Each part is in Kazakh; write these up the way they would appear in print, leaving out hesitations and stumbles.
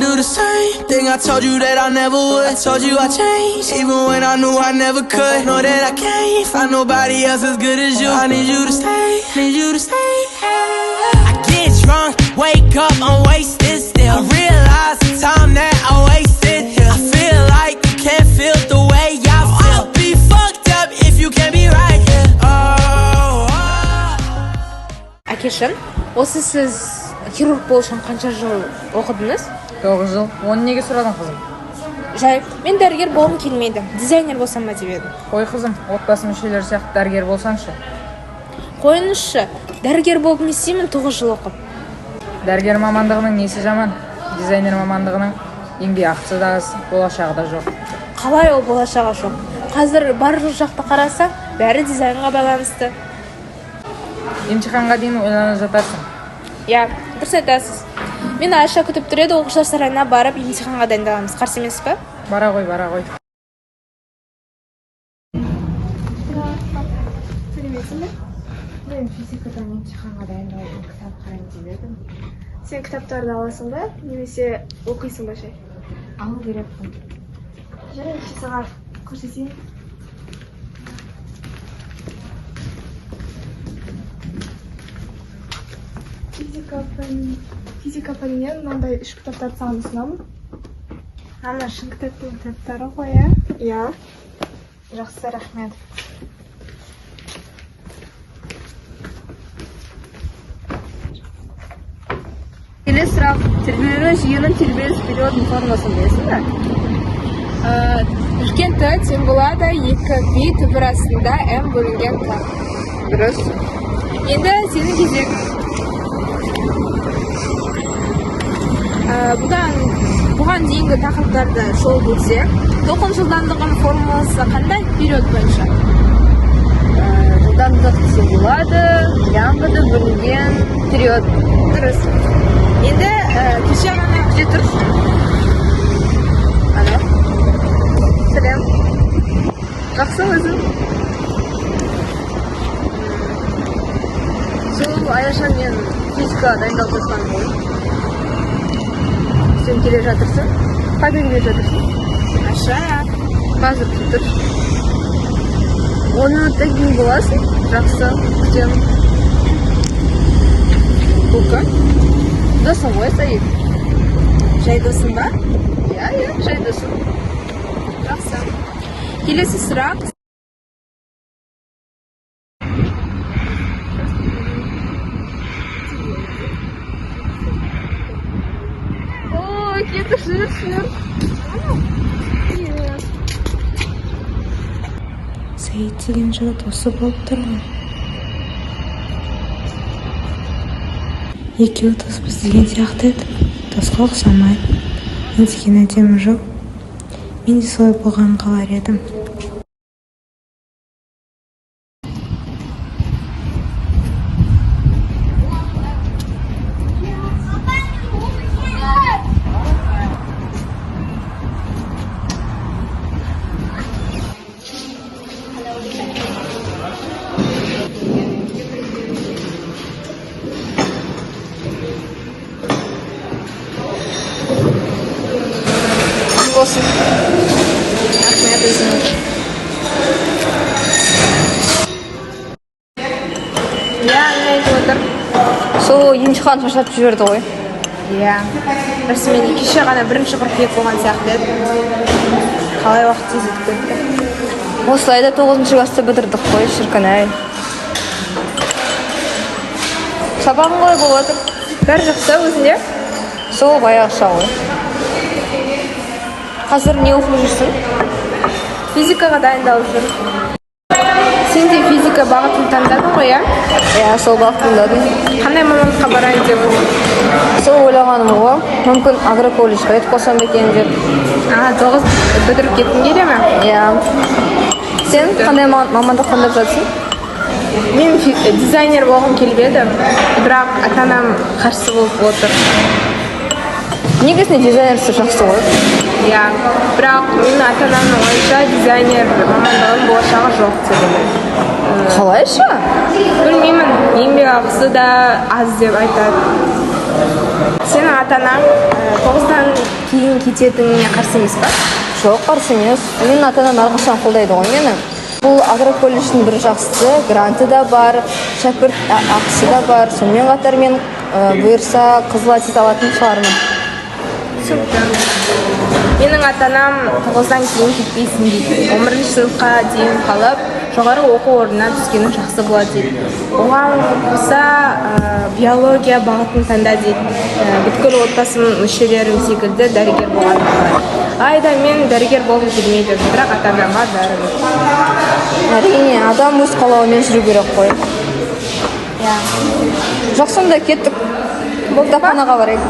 do the same thing I told you that I never would. I told you I changed, even when I knew I never could. Know that I can't find nobody else as good as you. I need you to stay, need you to stay. I get drunk, wake up, I'm wasted still. I realize the time that I wasted here. I feel like you can't feel the way I feel. I'll be fucked up if you can't be right here. Әкешім, осы сіз хирург болу үшін қанша жыл оқыдыңыз? 9 жыл. Оны неге сұрадың қызым? Жай, мен дәрігер болғым келмейді. Дизайнер болсам ба деп едім. Қой қызым, отбасы мүшелері сияқты дәрігер болсаңшы. Қойыңызшы, дәрігер болып не істеймін 9 жыл оқып. Дәрігер мамандығының несі жаман? Дизайнер мамандығының еңбек ақысы да аз, болашағы да жоқ. Қалай ол болашағы жоқ? Қазір бар жақты қарасаң, бәрі дизайнға байланысты. Емтиханға дейін ойланып жатарсың. Я, дұрыс айтасыз. Мен Айша күтіп тұр еді, оқушылар сарайына барып емтиханға дайындаламыз. Қарсы емес пе? Бара ғой, бара ғой. Сәлеметсің бе? Мен физикадан емтиханға дайындалатын кітап қарайын деп едім. Сен кітаптарды аласың ба, немесе оқисың ба жай? Алу керекпін. Жарайды, саған көрсетейін. Физика пәнінен мынандай 3 кітаптарды саған ұсынамын. Ана шын кітаптың кітаптары ғой, иә? Иә. Жақсы, рахмет. Келесі сұрақ, тербелу жүйенің тербеліс периодының формасын білесің бе? Үлкен Т тең болады 2π түбір астында М бөлінген К. Дұрыс. Енді сенің кезек. Бұған дейінгі тақырыптарды шолып өтсек, толқын жылдамдығының формуласы қандай период бойынша? Жылдамдық десе болады, лямбда бөлінген период. Дұрыс. Енді кеше ғана күте тұр. Ана. Сәлем. Жақсың өзің? Сол Аяшан мен физика дайындалып жатқан ғой. Сен келе жатырсың? Қайда келе жатырсың? Аша. Қазір күтір. 10 минуттан кейін боласың. Жақсы, күтемін. Бұлқы? Досың ғой, Саид. Жай досың ба? Иә, жай досың. Жақсы. Келесі сұрақ. Кетіп жүрсің. Саид деген жігіт осы болып тұр ғой. Екеуі доспыз деген сияқты еді. Досқа ұқсамайды. Мен деген әдемі жоқ. Мен де солай болғанын қалар едім. Болсын. Рахмет өзіңе. Я, не айтып отыр. Сол емтихан шаршатып жіберді ғой. Иә. Расымен кеше ғана 1 қыркүйек болған сияқты еді. Қалай уақыт тез өтіп кетті. Осылай да 9 класты бітірдік қой, шіркін-ай. Сабағың қалай болып отыр? Бәрі жақсы өзінде? Сол баяғыша ғой. Қазір не оқып жүрсің? Физикаға дайындалып жүр. Сен де физика бағытын таңдадың ғой, иә? Иә, сол бағытты таңдадым. Қандай мамандыққа барайын деп отырсың? Сол ойлағаным ғой. Мүмкін агроколледжге кетіп қалсам екен деп. 9 бітіріп кеттің келе ме? Иә. Сен қандай мамандық таңдап жатсың? Мен дизайнер болғым келіп еді, бірақ ата-анам қарсы болып отыр. Негізінде дизайнерсі жақсы ғой. Иә, бірақ менің ата-анамның ойынша дизайнер мамандығының болашағы жоқ деп. Қалайша? Білмеймін, еңбек ақысы да аз деп айтады. Сенің ата-анаң 9-дан кейін кететініне қарсы емес па? Жоқ, қарсы емес. Менің ата-анам әрқашан қолдайды ғой мені. Бұл агроколледждің бір жақсысы, гранты да бар, шәкірт ақысы да бар. Сонымен қатар мен бұйырса қызыл алатын шығармын. Менің ата-анам 9-дан кейін кетпейсің дейді. 11-ші сыныпқа дейін қалып, жоғары оқу орнына түскенің жақсы болады дейді. Оған қоса биология бағытын таңда дейді. Бүткіл отбасының мүшелерім секілді дәрігер болғанын қалайды. Айда мен дәрігер болғым келмейді, бірақ ата-анама бәрібір. Әрине, адам өз қалауымен жүру керек қой. Жақсы, онда кеттік. Бұл кітапханаға барайық.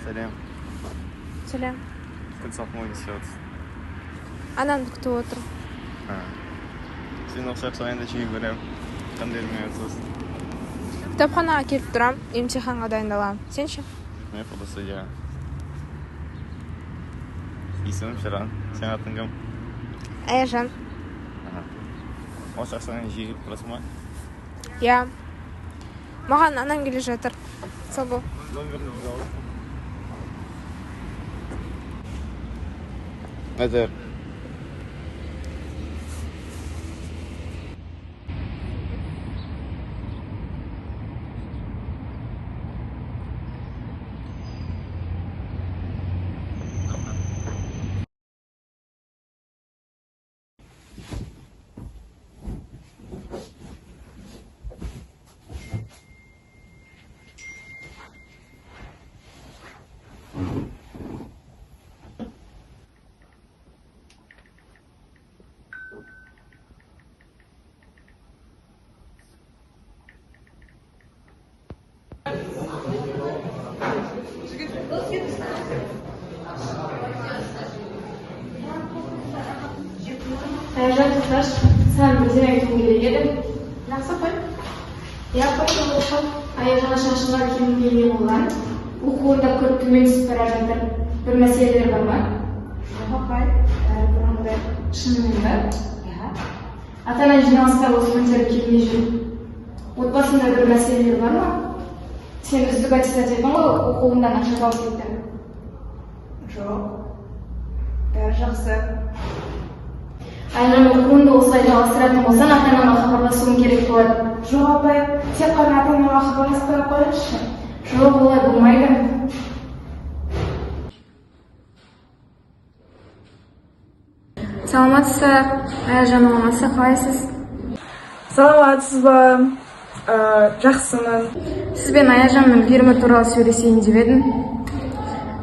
Сәлем. Сәлем. Күн сапма ойнап Анамды күтіп отыр. Сен ұқсап сайында жиі көрем. Қандай жүрмейсіз? Кітапханаға келіп тұрам, емтиханға дайындаламын. Сен ше? Мен қолдаса ja. Есімім Шыран. Сен атың кім? Аяжан. Осы ақсаңа жиі тұрасың ба? Я. Маған анам келе жатыр. Сау бол. Назар. Аяжан, тыңдашы. Саған бірден айтуым керек еді. Жақсы қой. Я қойдым оқып, аяғына шашынға киім келген болған. Оқуында көп төмен түсіп бара жатыр. Бір мәселелер бар ма? Жоқ апай, бұрынғыдай шынымен ба? Иә. Ата-ана жиналыста осы күндері келмей жүр. Отбасында бір мәселелер бар ма? Сен үздік аттестат едің ғой, оқуыңдан ақша тауып кеттің. Жоқ. Бәрі жақсы. Айжан, оқуыңды осылай жалғастыратын болсаң, ата-анаңа хабарласуың керек болады. Жоқ апай, тек қана ата-анаңа хабарласпай қойыңызшы. Жоқ, олай болмайды. Саламатсыздар, Айжанның мамасы, қалайсыз? Саламатсыз ба? Жақсымын. Сізбен Аяжанның фирма туралы сөйлесейін деп едім.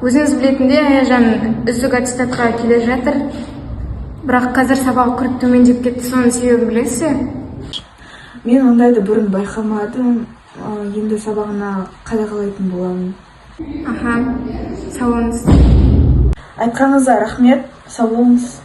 Өзіңіз білетіндей, Аяжан үздік аттестатқа келе жатыр. Бірақ қазір сабағы күрт төмендеп кетті, соның себебін білесіз бе? Мен ондайды бұрын байқамадым. Енді сабағына қадағалайтын боламын. Аха, сау болыңыз. Айтқаныңызға рахмет, сау болыңыз.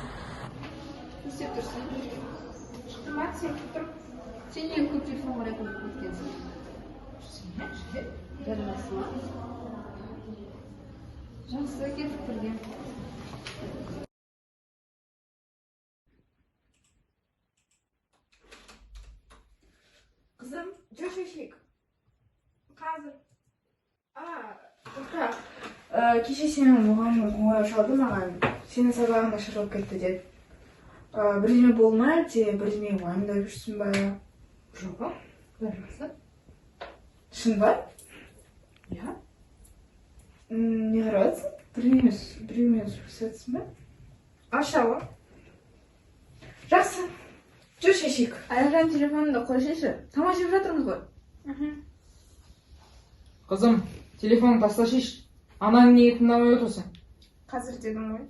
Қызым, жүр шешек. Қазір. Кеше сенің мұғалімің қоңырау шалды маған. Сенің сабағың нашарлап кетті деді. Бірдеме болды ма, әлде бірдеме уайымдап жүрсің ба? Жоқ, бәрі жақсы. Шын ба? Иә. Не қараватсың? Біреумен сөйлесіп ба? Ашауы. Жақсы. Жүр шешек. Аяжан телефонында қойшайшы. Тамақ жеп жатырмыз ғой. Қызым, телефонын тасташыш. Анаң неге тыңдамай отырсың? Қазір дедім ғой.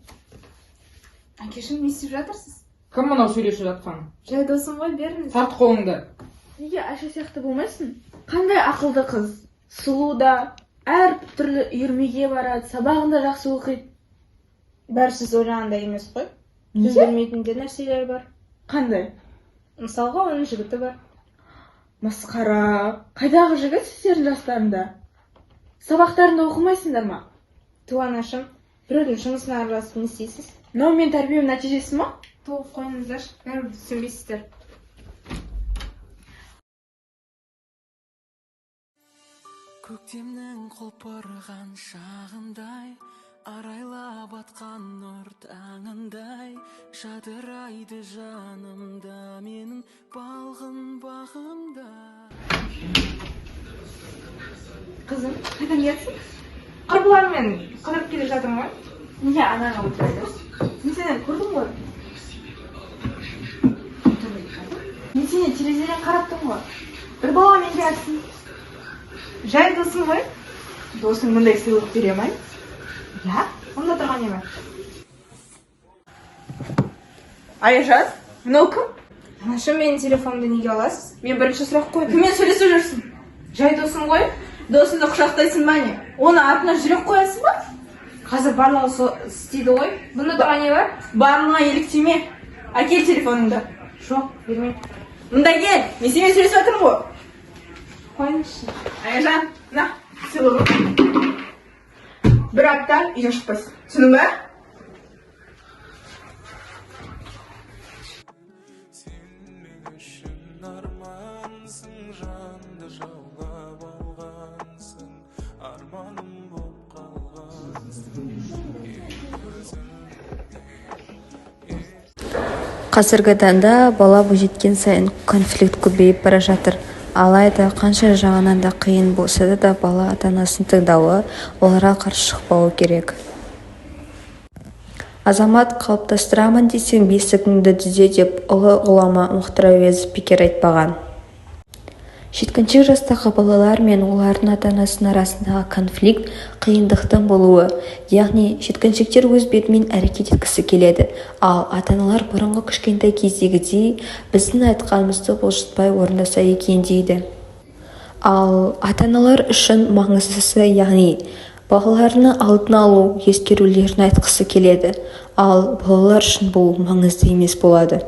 Әкешім, не істеп жатырсыз? Кім мынау сөйлесіп жатқан? Жай досым ғой, беріңіз. Тарт қолыңды. Неге Айша сияқты болмайсың? Қандай ақылды қыз. Сұлу да, әр түрлі үйірмеге барады, сабағында жақсы оқиды. Бәрі сіз ойлағандай емес қой. Сіз білмейтін де нәрселер бар. Қандай? Мысалға, оның жігіті бар. Масқара. Қайдағы жігіт сіздердің жастарында? Сабақтарында оқымайсыңдар ма? Туанашым, біреудің жұмысына араласып не істейсіз? Мынау мен тәрбием нәтижесі ма? Тоғып қойыңыздар, бәрібір түсінбейсіздер. Көктемнің құлпырған шағындай, арайлап атқан нұр таңындай, жадырайды жанымда менің балғын бағымда. Қызым, қайдан келсің? Құрбылармен қыдырып келе жатырмын ғой. Неге анаға отырсыз? Мен сені көрдім ғой. Мен сені терезеден қараптым ғой. Бір баламен келсің. Жай досың ғой. Досың мұндай сыйлық бере ме? Иә, онда тұрған неме. Айжан, мынау кім? Анашым, менің телефонымды неге аласыз? Мен бірінші сұрақ қойдым. Кіммен сөйлесіп жүрсің? Жай досың ғой. Досыңды құшақтайсың ба не? Оны артына жүрек қоясың ба? Қазір барлығы істейді ғой. Бұнда тұрған не бар? Барлығына еліктеме. Әкел телефоныңды. Жоқ, бермеймін. Мұнда кел, мен сенімен сөйлесіп жатырмын ғой. Қойыңызшы. Айжан, на, сыйлығым. Бір апта үйден шықпайсың. Түсінің ба? Қазіргі таңда бала бойжеткен сайын конфликт көбейіп бара жатыр. Алайда қанша жағынан да қиын болса да бала ата-анасын тыңдауы, оларға қарсы шықпауы керек. Азамат қалыптастырамын десең бесігіңді түзе деп ұлы ғұлама Мұхтар Әуезов бекер айтпаған. Жеткіншек жастағы балалар мен олардың ата-анасының арасындағы конфликт қиындықтың болуы, яғни жеткіншектер өз бетімен әрекет еткісі келеді, ал ата-аналар бұрынғы кішкентай кездегідей біздің айтқанымызды бұлжытпай орындаса екен дейді. Ал ата-аналар үшін маңыздысы, яғни балаларының алдын алу, ескерулерін айтқысы келеді, ал балалар үшін бұл маңызды емес болады.